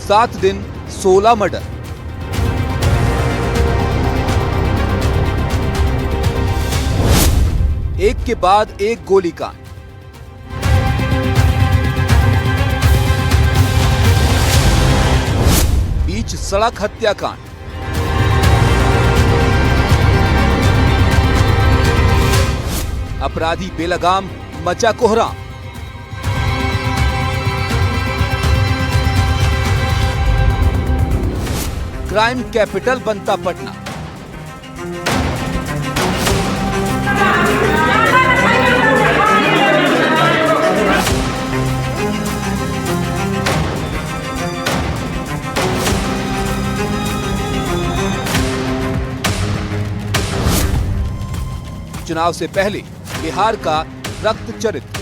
7 दिन 16 मर्डर। एक के बाद एक गोलीकांड। बीच सड़क हत्याकांड। अपराधी बेलगाम, मचा कोहराम। क्राइम कैपिटल बनता पटना। चुनाव से पहले बिहार का रक्त चरित्र।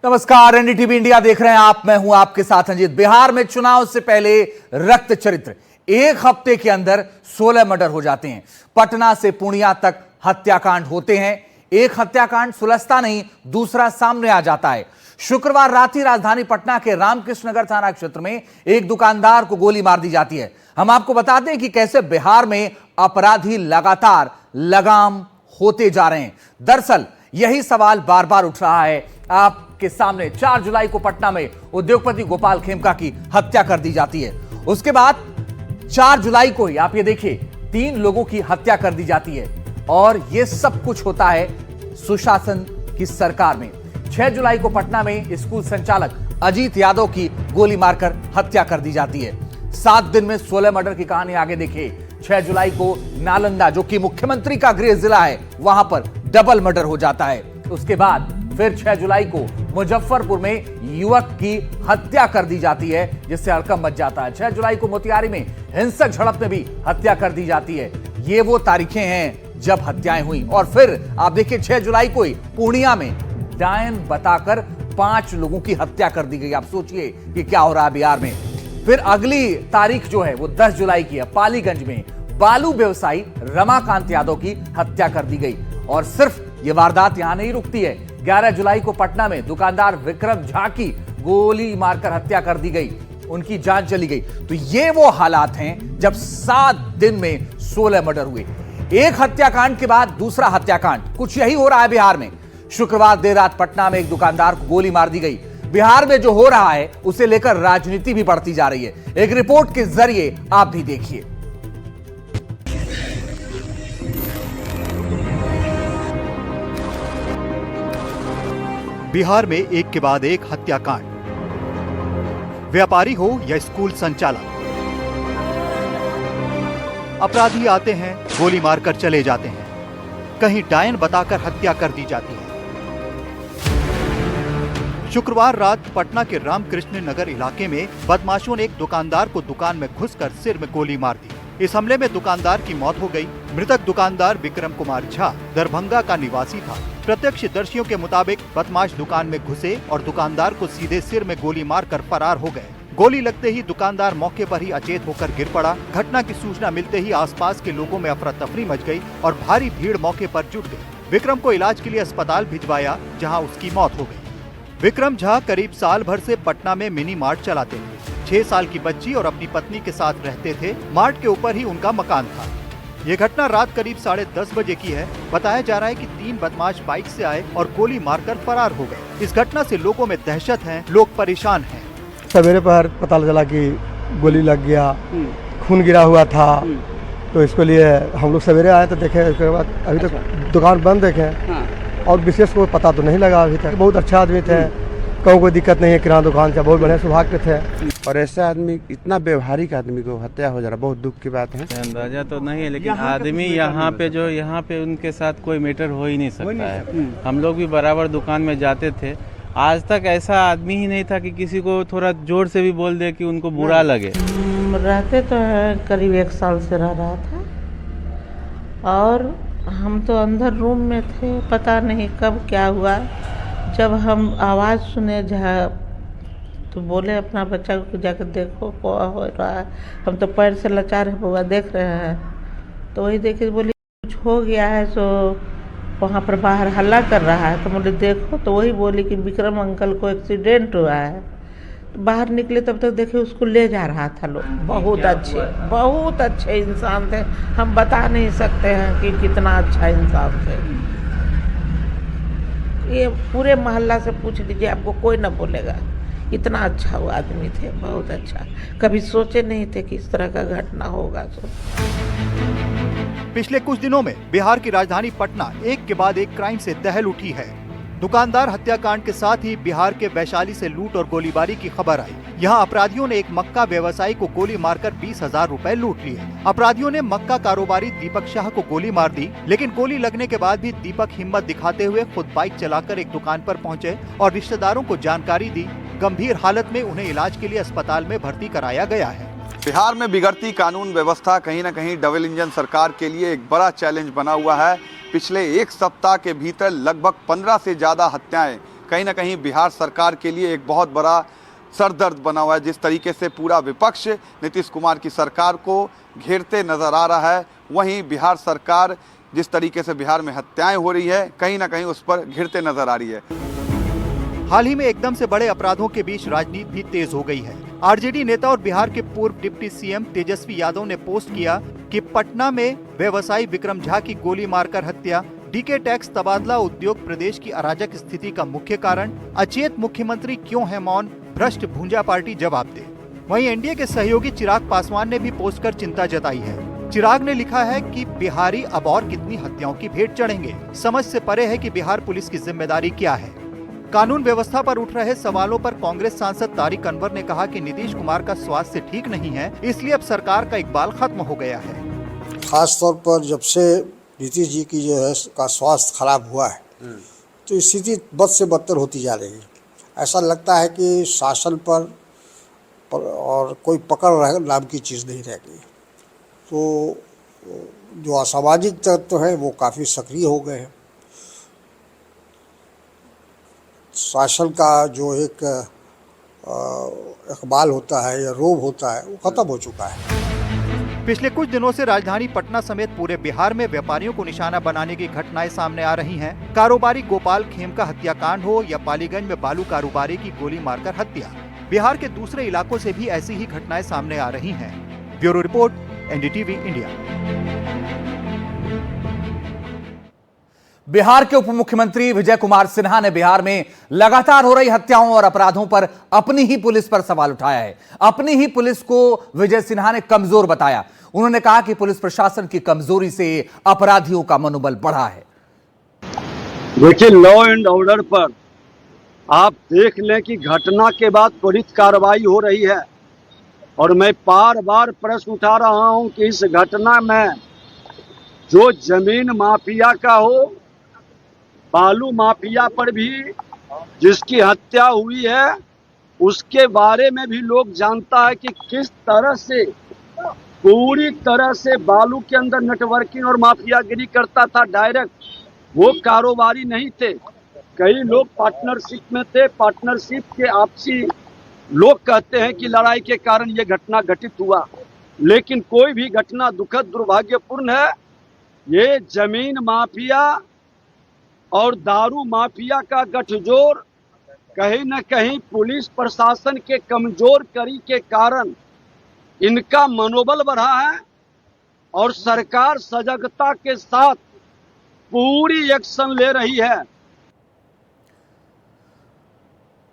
नमस्कार, एनडीटीवी इंडिया देख रहे हैं आप। मैं हूं आपके साथ अंजित। बिहार में चुनाव से पहले रक्त चरित्र। एक हफ्ते के अंदर 16 मर्डर हो जाते हैं। पटना से पूर्णिया तक हत्याकांड होते हैं। एक हत्याकांड सुलझता नहीं, दूसरा सामने आ जाता है। शुक्रवार रात ही राजधानी पटना के रामकृष्ण नगर थाना क्षेत्र में एक दुकानदार को गोली मार दी जाती है। हम आपको बताते हैं कि कैसे बिहार में अपराधी लगातार लगाम होते जा रहे हैं। दरअसल यही सवाल बार बार उठ रहा है आपके सामने। 4 जुलाई को पटना में उद्योगपति गोपाल खेमका की हत्या कर दी जाती है। उसके बाद 4 जुलाई को ही आप ये देखिए 3 लोगों की हत्या कर दी जाती है। और यह सब कुछ होता है सुशासन की सरकार में। 6 जुलाई को पटना में स्कूल संचालक अजीत यादव की गोली मारकर हत्या कर दी जाती है। 7 दिन में 16 मर्डर की कहानी आगे देखिए। 6 जुलाई को नालंदा, जो कि मुख्यमंत्री का गृह जिला है, वहां पर डबल मर्डर हो जाता है। उसके बाद फिर 6 जुलाई को मुजफ्फरपुर में युवक की हत्या कर दी जाती है, जिससे हड़कंप मच जाता है। 6 जुलाई को मोतिहारी में हिंसक झड़प में भी हत्या कर दी जाती है। ये वो तारीखें हैं जब हत्याएं हुई। और फिर आप देखिए 6 जुलाई को ही पूर्णिया में डायन बताकर 5 लोगों की हत्या कर दी गई। आप सोचिए कि क्या हो रहा है बिहार में। फिर अगली तारीख जो है वो 10 जुलाई की है। पालीगंज में बालू व्यवसायी रमाकांत यादव की हत्या कर दी गई। और सिर्फ ये वारदात यहां नहीं रुकती है। 11 जुलाई को पटना में दुकानदार विक्रम झा की गोली मारकर हत्या कर दी गई। उनकी जान चली गई। तो ये वो हालात हैं जब 7 दिन में 16 मर्डर हुए। एक हत्याकांड के बाद दूसरा हत्याकांड। कुछ यही हो रहा है बिहार में। शुक्रवार देर रात पटना में एक दुकानदार को गोली मार दी गई। बिहार में जो हो रहा है उसे लेकर राजनीति भी बढ़ती जा रही है। एक रिपोर्ट के जरिए आप भी देखिए। बिहार में एक के बाद एक हत्याकांड। व्यापारी हो या स्कूल संचालक, अपराधी आते हैं, गोली मारकर चले जाते हैं। कहीं डायन बताकर हत्या कर दी जाती है। शुक्रवार रात पटना के रामकृष्ण नगर इलाके में बदमाशों ने एक दुकानदार को दुकान में घुसकर सिर में गोली मार दी। इस हमले में दुकानदार की मौत हो गई। मृतक दुकानदार विक्रम कुमार झा दरभंगा का निवासी था। प्रत्यक्षदर्शियों के मुताबिक बदमाश दुकान में घुसे और दुकानदार को सीधे सिर में गोली मारकर फरार हो गए। गोली लगते ही दुकानदार मौके पर ही अचेत होकर गिर पड़ा। घटना की सूचना मिलते ही आसपास के लोगों में अफरा तफरी मच गई और भारी भीड़ मौके पर जुट गई। विक्रम को इलाज के लिए अस्पताल भिजवाया, जहां उसकी मौत हो गई। विक्रम झा करीब साल भर से पटना में मिनी मार्ट चलाते थे। 6 साल की बच्ची और अपनी पत्नी के साथ रहते थे। मार्ट के ऊपर ही उनका मकान था। ये घटना रात करीब 10:30 बजे की है। बताया जा रहा है कि 3 बदमाश बाइक से आए और गोली मारकर फरार हो गए। इस घटना से लोगों में दहशत है, लोग परेशान हैं। सवेरे पर पता चला कि गोली लग गया, खून गिरा हुआ था। तो इसके लिए हम लोग सवेरे आए तो देखे। उसके बाद अभी तक दुकान बंद देखे और विशेष कोई पता तो नहीं लगा अभी तक। बहुत अच्छा आदमी थे, कहूँ कोई दिक्कत नहीं है। किराना दुकान से बहुत बढ़िया स्वभाव के थे। और ऐसे आदमी, इतना व्यवहारिक आदमी को हत्या हो जा रहा, बहुत दुख की बात है। अंदाजा तो नहीं है, लेकिन आदमी यहाँ पे उनके साथ कोई मैटर हो ही नहीं सकता है। हम लोग भी बराबर दुकान में जाते थे। आज तक ऐसा आदमी ही नहीं था कि किसी को थोड़ा जोर से भी बोल दे कि उनको बुरा लगे। रहते तो है, करीब 1 साल से रह रहा था। और हम तो अंदर रूम में थे, पता नहीं कब क्या हुआ। जब हम आवाज़ सुने जहाँ, तो बोले अपना बच्चा को जाकर देखो क्या हो रहा है। हम तो पैर से लाचार है, बुआ देख रहे हैं। तो वही देखे बोली कुछ हो गया है, सो वहाँ पर बाहर हल्ला कर रहा है, तो बोले देखो, तो वही बोली कि विक्रम अंकल को एक्सीडेंट हुआ है। तो बाहर निकले तब तक देखे उसको ले जा रहा था लोग। बहुत अच्छे इंसान थे, हम बता नहीं सकते हैं कि कितना अच्छा इंसान थे। ये पूरे मोहल्ला से पूछ लीजिए, आपको कोई ना बोलेगा इतना अच्छा वो आदमी थे, बहुत अच्छा। कभी सोचे नहीं थे कि इस तरह का घटना होगा। पिछले कुछ दिनों में बिहार की राजधानी पटना एक के बाद एक क्राइम से दहल उठी है। दुकानदार हत्याकांड के साथ ही बिहार के वैशाली से लूट और गोलीबारी की खबर आई। यहाँ अपराधियों ने एक मक्का व्यवसायी को गोली मारकर 20,000 रुपए लूट लिए। अपराधियों ने मक्का कारोबारी दीपक शाह को गोली मार दी, लेकिन गोली लगने के बाद भी दीपक हिम्मत दिखाते हुए खुद बाइक चलाकर एक दुकान पर पहुंचे और रिश्तेदारों को जानकारी दी। गंभीर हालत में उन्हें इलाज के लिए अस्पताल में भर्ती कराया गया है। बिहार में बिगड़ती कानून व्यवस्था कहीं न कहीं डबल इंजन सरकार के लिए एक बड़ा चैलेंज बना हुआ है। पिछले एक सप्ताह के भीतर लगभग 15 से ज़्यादा हत्याएं कहीं न कहीं बिहार सरकार के लिए एक बहुत बड़ा सरदर्द बना हुआ है। जिस तरीके से पूरा विपक्ष नीतीश कुमार की सरकार को घेरते नजर आ रहा है, वहीं बिहार सरकार जिस तरीके से बिहार में हत्याएं हो रही है, कहीं न कहीं उस पर घिरते नजर आ रही है। हाल ही में एकदम से बड़े अपराधों के बीच राजनीति भी तेज हो गई है। आरजेडी नेता और बिहार के पूर्व डिप्टी सीएम तेजस्वी यादव ने पोस्ट किया कि पटना में व्यवसायी विक्रम झा की गोली मारकर हत्या, डीके टैक्स तबादला उद्योग प्रदेश की अराजक स्थिति का मुख्य कारण, अचेत मुख्यमंत्री क्यों है मौन, भ्रष्ट भूंजा पार्टी जवाब दे। वहीं एनडीए के सहयोगी चिराग पासवान ने भी पोस्ट कर चिंता जताई है। चिराग ने लिखा है कि बिहारी अब और कितनी हत्याओं की भेंट चढ़ेंगे। समझ से परे है कि बिहार पुलिस की जिम्मेदारी क्या है। कानून व्यवस्था पर उठ रहे सवालों पर कांग्रेस सांसद तारिक अनवर ने कहा कि नीतीश कुमार का स्वास्थ्य ठीक नहीं है, इसलिए अब सरकार का इकबाल खत्म हो गया है। खास तौर पर जब से नीतीश जी की जो है का स्वास्थ्य खराब हुआ है, तो स्थिति बद से बदतर होती जा रही है। ऐसा लगता है कि शासन पर और कोई पकड़ नाम की चीज़ नहीं रह गई। तो जो असामाजिक तत्व हैं वो काफ़ी सक्रिय हो गए हैं। शासन का जो एक इकबाल होता है या रोब होता है, वो खत्म हो चुका है। पिछले कुछ दिनों से राजधानी पटना समेत पूरे बिहार में व्यापारियों को निशाना बनाने की घटनाएं सामने आ रही हैं। कारोबारी गोपाल खेमका हत्याकांड हो या पालीगंज में बालू कारोबारी की गोली मारकर हत्या, बिहार के दूसरे इलाकों से भी ऐसी ही घटनाएं सामने आ रही हैं। Bureau report, NDTV India. Bihar के उप मुख्यमंत्री विजय कुमार सिन्हा ने बिहार में लगातार हो रही हत्याओं और अपराधों पर अपनी ही पुलिस पर सवाल उठाया है। अपनी ही पुलिस को विजय सिन्हा ने कमजोर बताया। उन्होंने कहा कि पुलिस प्रशासन की कमजोरी से अपराधियों का मनोबल बढ़ा है। देखिए, लॉ एंड ऑर्डर पर आप देख लें कि घटना के बाद त्वरित कार्रवाई हो रही है, और मैं बार बार प्रश्न उठा रहा हूं कि इस घटना में जो जमीन माफिया का हो, बालू माफिया पर भी जिसकी हत्या हुई है, उसके बारे में भी लोग जानता है कि किस तरह से पूरी तरह से बालू के अंदर नेटवर्किंग और माफियागिरी करता था। डायरेक्ट वो कारोबारी नहीं थे, कई लोग पार्टनरशिप में थे। पार्टनरशिप के आपसी लोग कहते हैं कि लड़ाई के कारण ये घटना घटित हुआ, लेकिन कोई भी घटना दुखद दुर्भाग्यपूर्ण है। ये जमीन माफिया और दारू माफिया का गठजोड़ कहीं न कहीं पुलिस प्रशासन के कमजोर कड़ी के कारण इनका मनोबल बढ़ा है, और सरकार सजगता के साथ पूरी एक्शन ले रही है।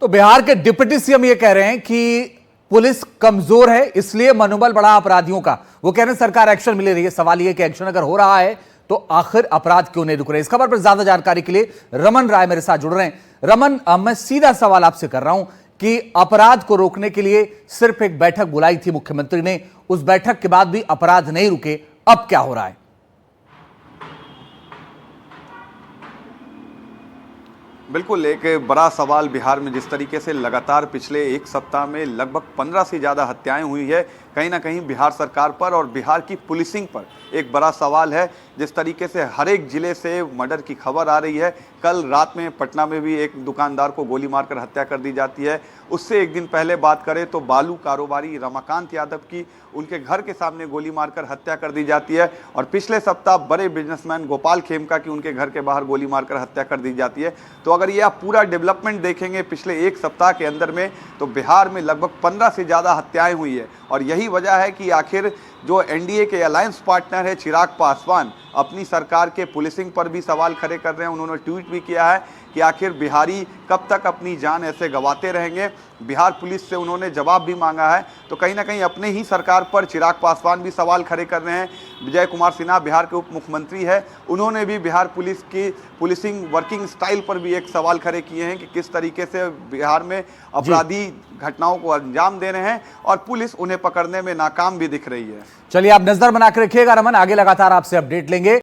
तो बिहार के डिप्टी सीएम ये कह रहे हैं कि पुलिस कमजोर है, इसलिए मनोबल बढ़ा अपराधियों का। वो कह रहे हैं सरकार एक्शन ले रही है। सवाल यह कि एक्शन अगर हो रहा है तो आखिर अपराध क्यों नहीं रुक रहे। इस खबर पर ज्यादा जानकारी के लिए रमन राय मेरे साथ जुड़ रहे हैं। रमन, मैं सीधा सवाल आपसे कर रहा हूं कि अपराध को रोकने के लिए सिर्फ एक बैठक बुलाई थी मुख्यमंत्री ने, उस बैठक के बाद भी अपराध नहीं रुके, अब क्या हो रहा है? बिल्कुल, एक बड़ा सवाल बिहार में जिस तरीके से लगातार पिछले एक सप्ताह में लगभग 15 से ज़्यादा हत्याएं हुई है, कहीं ना कहीं बिहार सरकार पर और बिहार की पुलिसिंग पर एक बड़ा सवाल है। जिस तरीके से हर एक जिले से मर्डर की खबर आ रही है, कल रात में पटना में भी एक दुकानदार को गोली मारकर हत्या कर दी जाती है। उससे एक दिन पहले बात करें तो बालू कारोबारी रमाकांत यादव की उनके घर के सामने गोली मारकर हत्या कर दी जाती है। और पिछले सप्ताह बड़े बिजनेसमैन गोपाल खेमका की उनके घर के बाहर गोली मारकर हत्या कर दी जाती है। तो अगर ये आप पूरा डेवलपमेंट देखेंगे पिछले एक सप्ताह के अंदर में, तो बिहार में लगभग 15 से ज़्यादा हत्याएं हुई है। और यही वजह है कि आखिर जो एनडीए के अलायंस पार्टनर है चिराग पासवान अपनी सरकार के पुलिसिंग पर भी सवाल खड़े कर रहे हैं। उन्होंने ट्वीट भी किया है कि आखिर बिहारी कब तक अपनी जान ऐसे गंवाते रहेंगे। बिहार पुलिस से उन्होंने जवाब भी मांगा है। तो कहीं ना कहीं अपने ही सरकार पर चिराग पासवान भी सवाल खड़े कर रहे हैं। विजय कुमार सिन्हा बिहार के उप मुख्यमंत्री है, उन्होंने भी बिहार पुलिस की पुलिसिंग वर्किंग स्टाइल पर भी एक सवाल खड़े किए हैं कि किस तरीके से बिहार में अपराधी घटनाओं को अंजाम दे रहे हैं और पुलिस उन्हें पकड़ने में नाकाम भी दिख रही है। चलिए आप नजर बना के रखिएगा रमन, आगे लगातार आपसे अपडेट लेंगे।